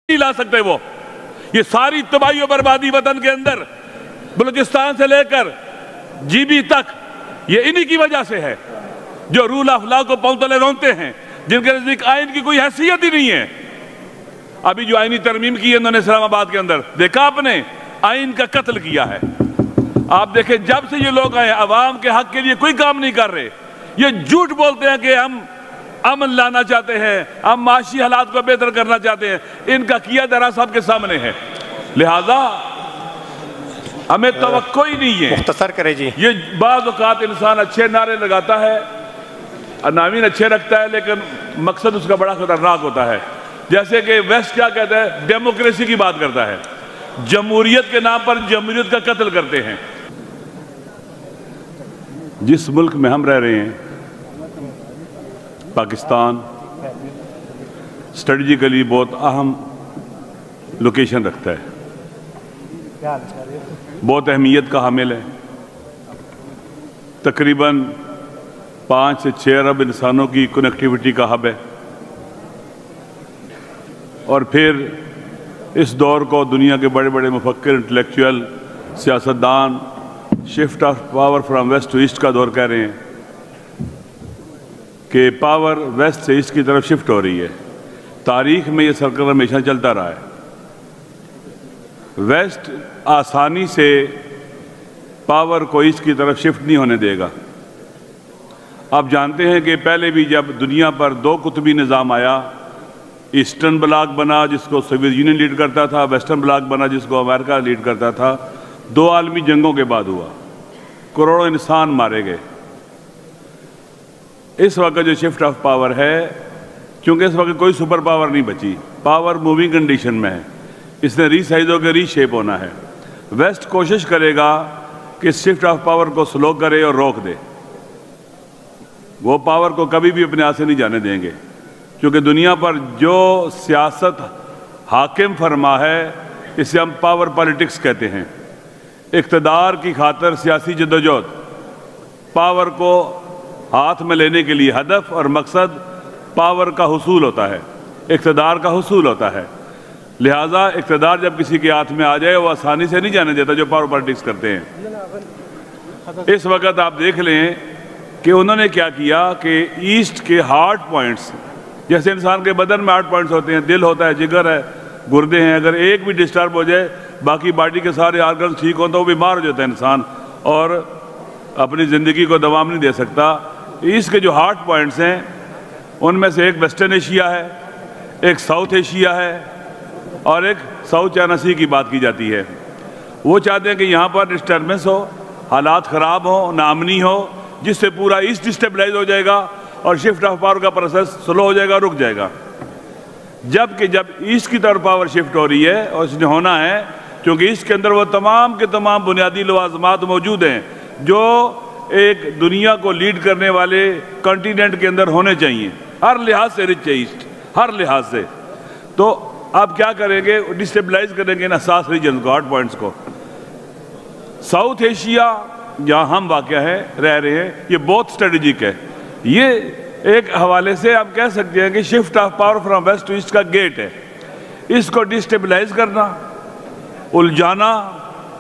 نہیں لا سکتے وہ. یہ ساری تباہی و بربادی وطن کے اندر بلوچستان سے لے کر جی بی تک یہ انہی کی وجہ سے ہے جو رول آف لا کو پاؤں تلے رونتے ہیں، جن کے نزدیک آئین کی کوئی حیثیت ہی نہیں ہے. ابھی جو آئینی ترمیم کی ہے انہوں نے اسلام آباد کے اندر، دیکھا آپ نے آئین کا قتل کیا ہے. آپ دیکھیں جب سے یہ لوگ آئے عوام کے حق کے لیے کوئی کام نہیں کر رہے. یہ جھوٹ بولتے ہیں کہ ہم امن لانا چاہتے ہیں، ہم معاشی حالات کو بہتر کرنا چاہتے ہیں. ان کا کیا درا سب کے سامنے ہے. لہذا ہمیں توقع ہی نہیں ہے. مختصر کرے جی. یہ بعض اوقات انسان اچھے نعرے لگاتا ہے، عناوین اچھے رکھتا ہے، لیکن مقصد اس کا بڑا خطرناک ہوتا ہے. جیسے کہ ویسٹ کیا کہتا ہے، ڈیموکریسی کی بات کرتا ہے، جمہوریت کے نام پر جمہوریت کا قتل کرتے ہیں. جس ملک میں ہم رہ رہے ہیں پاکستان اسٹریٹجیکلی بہت اہم لوکیشن رکھتا ہے، بہت اہمیت کا حامل ہے. تقریباً 5 سے 6 ارب انسانوں کی کنیکٹیوٹی کا ہب ہے. اور پھر اس دور کو دنیا کے بڑے بڑے مفکر، انٹلیکچوئل، سیاستدان shift of power from west to east کا دور کہہ رہے ہیں کہ پاور ویسٹ سے ایسٹ کی طرف شفٹ ہو رہی ہے. تاریخ میں یہ سرکل ہمیشہ چلتا رہا ہے. ویسٹ آسانی سے پاور کو ایسٹ کی طرف شفٹ نہیں ہونے دے گا. آپ جانتے ہیں کہ پہلے بھی جب دنیا پر 2 قطبی نظام آیا، ایسٹرن بلاک بنا جس کو سوویت یونین لیڈ کرتا تھا، ویسٹرن بلاک بنا جس کو امریکہ لیڈ کرتا تھا. 2 عالمی جنگوں کے بعد ہوا، کروڑوں انسان مارے گئے. اس وقت جو شفٹ آف پاور ہے، کیونکہ اس وقت کوئی سپر پاور نہیں بچی، پاور موونگ کنڈیشن میں ہے، اس نے ری سائز ہو کے ری شیپ ہونا ہے. ویسٹ کوشش کرے گا کہ شفٹ آف پاور کو سلو کرے اور روک دے. وہ پاور کو کبھی بھی اپنے ہاتھ سے نہیں جانے دیں گے، کیونکہ دنیا پر جو سیاست حاکم فرما ہے اسے ہم پاور پالیٹکس کہتے ہیں. اقتدار کی خاطر سیاسی جدوجہد، پاور کو ہاتھ میں لینے کے لیے ہدف اور مقصد پاور کا حصول ہوتا ہے، اقتدار کا حصول ہوتا ہے. لہٰذا اقتدار جب کسی کے ہاتھ میں آ جائے وہ آسانی سے نہیں جانے دیتا جو پاور پالیٹکس کرتے ہیں. اس وقت آپ دیکھ لیں کہ انہوں نے کیا کیا کہ ایسٹ کے ہارٹ پوائنٹس، جیسے انسان کے بدن میں ہارٹ پوائنٹس ہوتے ہیں، دل ہوتا ہے، جگر ہے، گردے ہیں، اگر ایک بھی ڈسٹرب ہو جائے باقی باڈی کے سارے آرگنز ٹھیک ہوں تو وہ بیمار ہو جاتا ہے انسان اور اپنی زندگی کو دوام نہیں دے سکتا. ایسٹ کے جو ہارٹ پوائنٹس ہیں ان میں سے ایک ویسٹرن ایشیا ہے، ایک ساؤتھ ایشیا ہے اور ایک ساؤتھ چائنا سی کی بات کی جاتی ہے. وہ چاہتے ہیں کہ یہاں پر ڈسٹربنس ہو، حالات خراب ہوں، ناامنی ہو، جس سے پورا ایسٹ ڈسٹیبلائز ہو جائے گا اور شفٹ آف پاور کا پروسیس سلو ہو جائے گا، رک جائے گا. جبکہ جب ایسٹ کی طرف پاور شفٹ ہو رہی ہے اور اس نے ہونا ہے کیونکہ ایسٹ کے اندر وہ تمام کے تمام بنیادی لوازمات موجود ہیں جو ایک دنیا کو لیڈ کرنے والے کنٹیننٹ کے اندر ہونے چاہیے، ہر لحاظ سے رچ ہے ایسٹ، ہر لحاظ سے. تو آپ کیا کریں گے؟ ڈسٹیبلائز کریں گے ان حساس ریجنز کو، ہارٹ پوائنٹس کو. ساؤتھ ایشیا جہاں ہم واقع ہے رہ رہے ہیں یہ بہت اسٹریٹجک ہے. یہ ایک حوالے سے آپ کہہ سکتے ہیں کہ shift of power from west to east کا گیٹ ہے. اس کو ڈسٹیبلائز کرنا، الجھانا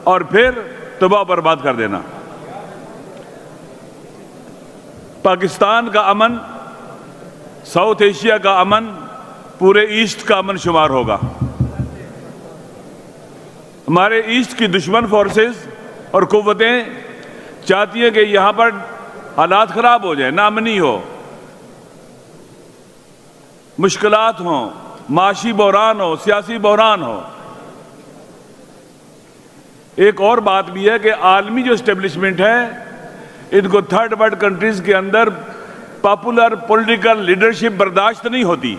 اور پھر تباہ برباد کر دینا. پاکستان کا امن، ساؤتھ ایشیا کا امن پورے ایسٹ کا امن شمار ہوگا. ہمارے ایسٹ کی دشمن فورسز اور قوتیں چاہتی ہیں کہ یہاں پر حالات خراب ہو جائیں، ناامنی ہو، مشکلات ہوں، معاشی بحران ہو، سیاسی بحران ہو. ایک اور بات بھی ہے کہ عالمی جو اسٹیبلشمنٹ ہے ان کو تھرڈ ورلڈ کنٹریز کے اندر پاپولر پولیٹیکل لیڈرشپ برداشت نہیں ہوتی.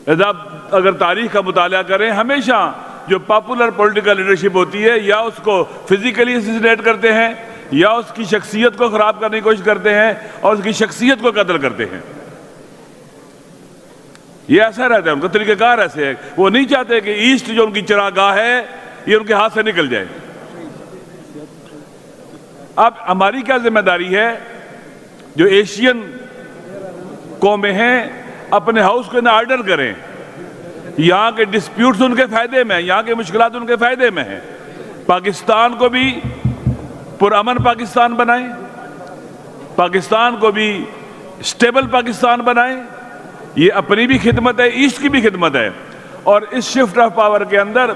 اگر تاریخ کا مطالعہ کریں ہمیشہ جو پاپولر پولیٹیکل لیڈرشپ ہوتی ہے یا اس کو فزیکلی اسیسینیٹ کرتے ہیں یا اس کی شخصیت کو خراب کرنے کی کوشش کرتے ہیں اور اس کی شخصیت کو قتل کرتے ہیں. یہ ایسا رہتا ہے، ان کا طریقہ کار ایسے ہے. وہ نہیں چاہتے کہ ایسٹ جو ان کی چراگاہ ہے یہ ان کے ہاتھ سے نکل جائے. اب ہماری کیا ذمہ داری ہے جو ایشین قومیں ہیں اپنے ہاؤس کو انہیں آرڈر کریں یہاں کے ڈسپیوٹس ان کے فائدے میں ہیں، یہاں کے مشکلات ان کے فائدے میں ہیں۔ پاکستان کو بھی پرامن پاکستان بنائیں، پاکستان کو بھی اسٹیبل پاکستان بنائیں، یہ اپنی بھی خدمت ہے، ایسٹ کی بھی خدمت ہے۔ اور اس شفٹ آف پاور کے اندر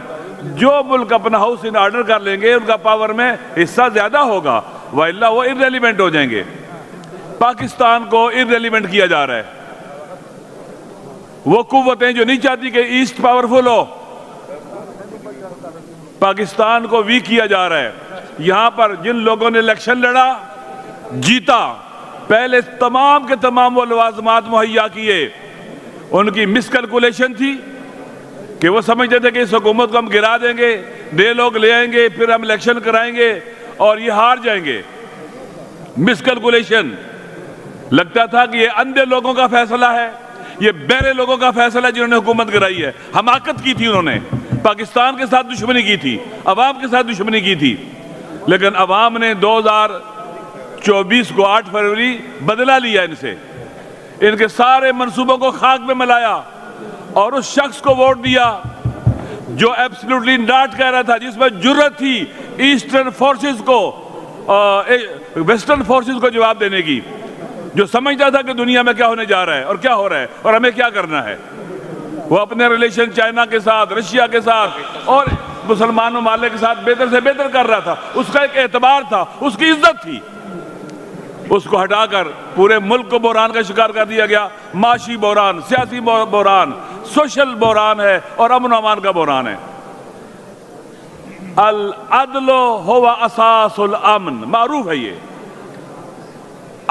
جو ملک اپنا ہاؤس ان آرڈر کر لیں گے ان کا پاور میں حصہ زیادہ ہوگا، وَإِلَّا وہ irrelevant ہو جائیں گے۔ پاکستان کو irrelevant کیا جا رہا ہے۔ وہ قوتیں جو نہیں چاہتی کہ ایسٹ پاورفل ہو، پاکستان کو ویک کیا جا رہا ہے۔ یہاں پر جن لوگوں نے الیکشن لڑا، جیتا، پہلے تمام کے تمام وہ لوازمات مہیا کیے، ان کی مس کیلکولیشن تھی کہ وہ سمجھتے تھے کہ اس حکومت کو ہم گرا دیں گے، نئے لوگ لے آئیں گے، پھر ہم الیکشن کرائیں گے اور یہ ہار جائیں گے۔ مس کیلکولیشن، لگتا تھا کہ یہ اندھے لوگوں کا فیصلہ ہے، یہ بہرے لوگوں کا فیصلہ جنہوں نے حکومت کرائی ہے۔ حماقت کی تھی انہوں نے، پاکستان کے ساتھ دشمنی کی تھی، عوام کے ساتھ دشمنی کی تھی، لیکن عوام نے 2024 کو 8 فروری بدلہ لیا ان سے، ان کے سارے منصوبوں کو خاک میں ملایا اور اس شخص کو ووٹ دیا جو ایبسلیوٹلی ناٹ کہہ رہا تھا، جس میں جرت تھی ایسٹرن فورسز کو ویسٹرن فورسز کو جواب دینے کی، جو سمجھتا تھا کہ دنیا میں کیا ہونے جا رہا ہے اور کیا ہو رہا ہے اور ہمیں کیا کرنا ہے۔ وہ اپنے ریلیشن چائنا کے ساتھ، رشیا کے ساتھ اور مسلمان ممالک کے ساتھ بہتر سے بہتر کر رہا تھا، اس کا ایک اعتبار تھا، اس کی عزت تھی، اس کو ہٹا کر پورے ملک کو بحران کا شکار کر دیا گیا۔ معاشی بحران، سیاسی بحران، سوشل بحران ہے اور امن و امان کا بحران ہے۔ العدل هو اساس الامن، معروف ہے یہ۔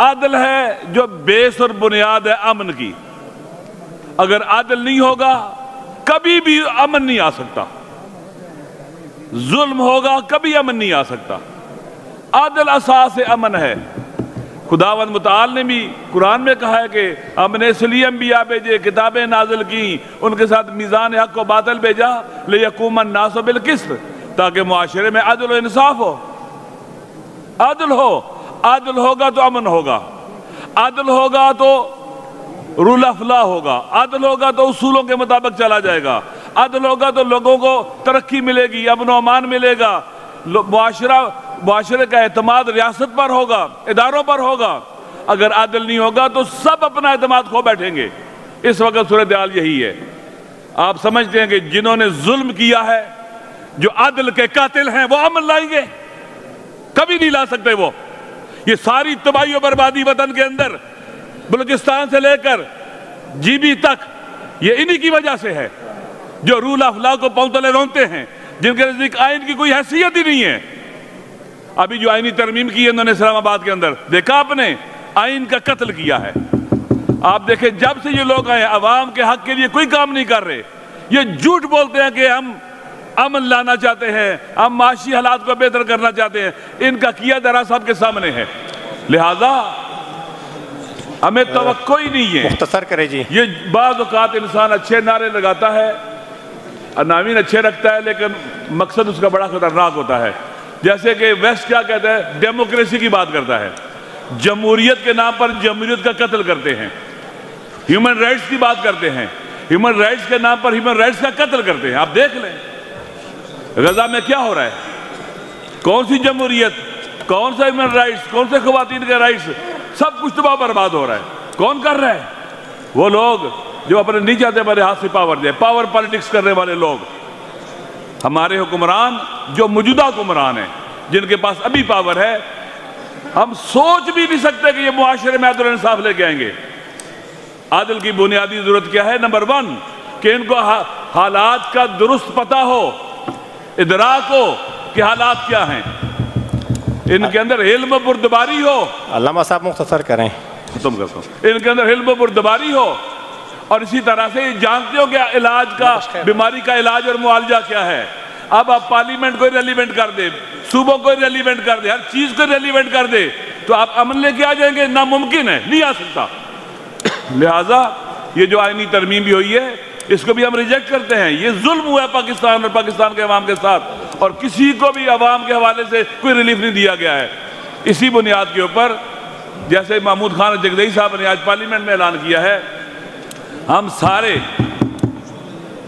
عدل ہے جو بیس اور بنیاد ہے امن کی۔ اگر عدل نہیں ہوگا کبھی بھی امن نہیں آ سکتا، ظلم ہوگا کبھی امن نہیں آ سکتا۔ عدل اساس امن ہے۔ خداوند متعال نے بھی قرآن میں کہا ہے کہ ہم نے اس لیے انبیاء بھیجے، کتابیں نازل کی، ان کے ساتھ میزان حق و باطل بھیجا، لِيَقُومَ النَّاسُ بِالْقِسْطِ، تاکہ معاشرے میں عدل و انصاف ہو۔ عدل ہو، عدل ہوگا تو امن ہوگا، عدل ہوگا تو رول آف لا ہوگا، عدل ہوگا تو اصولوں کے مطابق چلا جائے گا، عدل ہوگا تو لوگوں کو ترقی ملے گی، امن و امان ملے گا، معاشرے کا اعتماد ریاست پر ہوگا، اداروں پر ہوگا۔ اگر عدل نہیں ہوگا تو سب اپنا اعتماد کھو بیٹھیں گے۔ اس وقت صورتحال یہی ہے۔ آپ سمجھتے ہیں کہ جنہوں نے ظلم کیا ہے، جو عدل کے قاتل ہیں، وہ امن لائیں گے؟ کبھی نہیں لا سکتے وہ۔ یہ ساری تباہی و بربادی وطن کے اندر، بلوچستان سے لے کر جی بی تک، یہ انہی کی وجہ سے ہے، جو رول آف لا کو پاؤں تلے رونتے ہیں، جن کے نزدیک آئین کی کوئی حیثیت ہی نہیں ہے۔ ابھی جو آئینی ترمیم کی ہے انہوں نے اسلام آباد کے اندر، دیکھا آپ نے، آئین کا قتل کیا ہے۔ آپ دیکھیں جب سے یہ لوگ آئے عوام کے حق کے لیے کوئی کام نہیں کر رہے، یہ جھوٹ بولتے ہیں کہ ہم امن لانا چاہتے ہیں، ہم معاشی حالات کو بہتر کرنا چاہتے ہیں، ان کا کیا درا سب کے سامنے ہے۔ لہذا ہمیں توقع ہی نہیں ہے۔ مختصر کرے جی۔ یہ بعض اوقات انسان اچھے نعرے لگاتا ہے، عناوین اچھے رکھتا ہے، لیکن مقصد اس کا بڑا خطرناک ہوتا ہے۔ جیسے کہ ویسٹ کیا کہتا ہے، ڈیموکریسی کی بات کرتا ہے، جمہوریت کے نام پر جمہوریت کا قتل کرتے ہیں، ہیومن رائٹس کی بات کرتے ہیں، ہیومن رائٹس کے نام پر ہیومن رائٹس کا قتل کرتے ہیں۔ آپ دیکھ لیں غزہ میں کیا ہو رہا ہے، کون سی جمہوریت، کون سا ہیومن رائٹس، کون سے خواتین کے رائٹس، سب کچھ تباہ برباد ہو رہا ہے۔ کون کر رہا ہے؟ وہ لوگ جو اپنے نہیں چاہتے ہمارے ہاتھ سے پاور دے، پاور پالیٹکس کرنے والے لوگ، ہمارے حکمران جو موجودہ حکمران ہیں، جن کے پاس ابھی پاور ہے، ہم سوچ بھی نہیں سکتے کہ یہ معاشرے میں عدل و انصاف لے کے آئیں گے۔ عدل کی بنیادی ضرورت کیا ہے؟ نمبر 1 کہ ان کو حالات کا درست پتہ ہو، ادراک ہو کہ حالات کیا ہیں، ان کے اندر علم و بردباری ہو۔ علامہ صاحب مختصر کریں۔ ختم کرتا ہوں۔ ان کے اندر علم و بردباری ہو، اور اسی طرح سے یہ جانتے ہو کہ علاج کا، بیماری کا علاج اور معالجہ کیا ہے۔ اب آپ پارلیمنٹ کو ریلیونٹ کر دے، صوبوں کو ریلیونٹ کر دے، ہر چیز کو ریلیونٹ کر دے، تو آپ امن لے کے آ جائیں گے؟ ناممکن ہے، نہیں آ سکتا۔ لہٰذا یہ جو آئینی ترمیم بھی ہوئی ہے، اس کو بھی ہم ریجیکٹ کرتے ہیں۔ یہ ظلم ہوا ہے پاکستان اور پاکستان کے عوام کے ساتھ، اور کسی کو بھی عوام کے حوالے سے کوئی ریلیف نہیں دیا گیا ہے۔ اسی بنیاد کے اوپر جیسے محمود خان جگدئی صاحب نے آج پارلیمنٹ میں اعلان کیا ہے، ہم سارے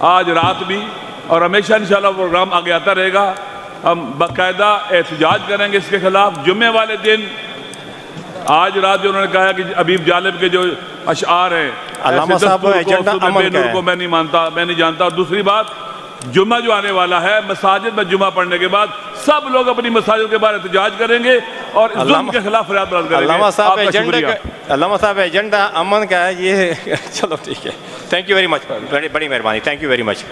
آج رات بھی اور ہمیشہ انشاءاللہ پروگرام آگے آتا رہے گا. ہم باقاعدہ احتجاج کریں گے اس کے خلاف. جمعے والے دن آج رات جو انہوں نے کہا کہ حبیب جالب کے جو اشعار ہیں علامہ صاحب ایجنڈا امن کا ہے. کو میں نہیں جانتا. اور دوسری بات جمعہ جو آنے والا ہے مساجد میں جمعہ پڑھنے کے بعد سب لوگ اپنی مساجد کے بعد احتجاج کریں گے اور ظلم کے خلاف فریاد بلند کریں گے. علامہ صاحب ایجنڈا امن کا ہے یہ. چلو ٹھیک ہے. Thank you very much. بڑی مہربانی. Thank you very much.